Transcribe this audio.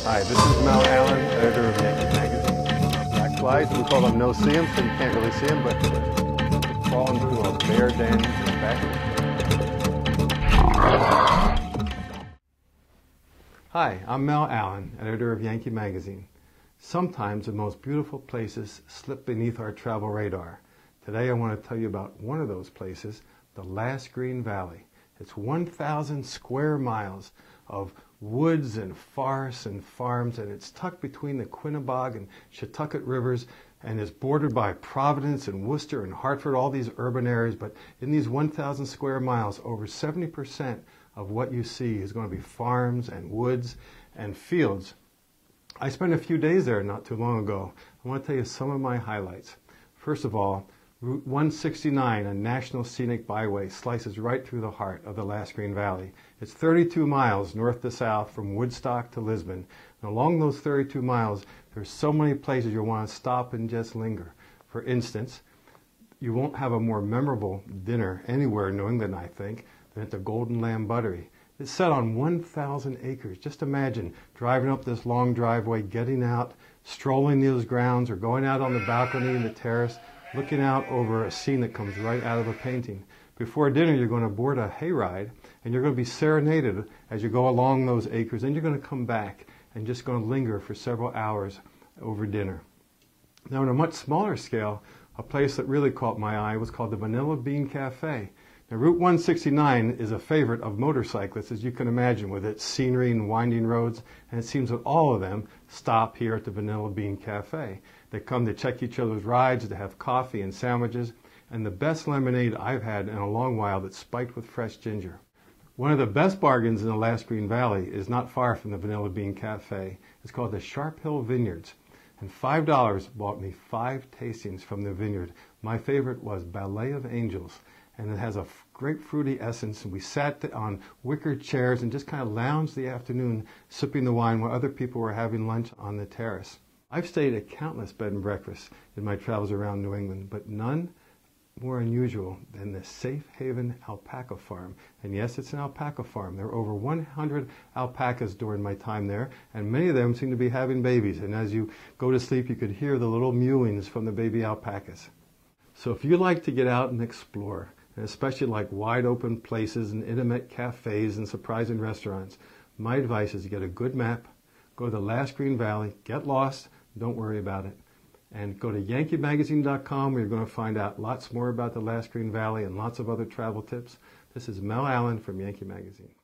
Hi, this is Mel Allen, editor of Yankee Magazine. Black flies, we call them no-see-em, so you can't really see them, but they're crawling through a bear den in the back. Hi, I'm Mel Allen, editor of Yankee Magazine. Sometimes the most beautiful places slip beneath our travel radar. Today I want to tell you about one of those places, the Last Green Valley. It's 1,000 square miles of woods and forests and farms, and it's tucked between the Quinebaug and Shetucket Rivers, and is bordered by Providence and Worcester and Hartford, all these urban areas. But in these 1,000 square miles, over 70% of what you see is going to be farms and woods and fields. I spent a few days there not too long ago. I want to tell you some of my highlights. First of all, Route 169, a national scenic byway, slices right through the heart of the Last Green Valley. It's 32 miles north to south from Woodstock to Lisbon. And along those 32 miles, there's so many places you'll want to stop and just linger. For instance, you won't have a more memorable dinner anywhere in New England, I think, than at the Golden Lamb Buttery. It's set on 1,000 acres. Just imagine driving up this long driveway, getting out, strolling those grounds, or going out on the balcony and the terrace, looking out over a scene that comes right out of a painting. Before dinner, you're going to board a hayride, and you're going to be serenaded as you go along those acres. Then you're going to come back and just going to linger for several hours over dinner. Now, on a much smaller scale, a place that really caught my eye was called the Vanilla Bean Cafe. Now, Route 169 is a favorite of motorcyclists, as you can imagine, with its scenery and winding roads, and it seems that all of them stop here at the Vanilla Bean Cafe. They come to check each other's rides, to have coffee and sandwiches, and the best lemonade I've had in a long while that's spiked with fresh ginger. One of the best bargains in the Last Green Valley is not far from the Vanilla Bean Cafe. It's called the Sharp Hill Vineyards, and $5 bought me 5 tastings from the vineyard. My favorite was Ballet of Angels, and it has a great fruity essence, and we sat on wicker chairs and just kind of lounged the afternoon sipping the wine while other people were having lunch on the terrace. I've stayed at countless bed and breakfasts in my travels around New England, but none more unusual than the Safe Haven Alpaca Farm. And yes, it's an alpaca farm. There are over 100 alpacas during my time there, and many of them seem to be having babies. And as you go to sleep, you could hear the little mewings from the baby alpacas. So if you like to get out and explore, and especially like wide open places and intimate cafes and surprising restaurants, my advice is to get a good map, go to the Last Green Valley, get lost, don't worry about it, and go to yankeemagazine.com, where you're going to find out lots more about the Last Green Valley and lots of other travel tips. This is Mel Allen from Yankee Magazine.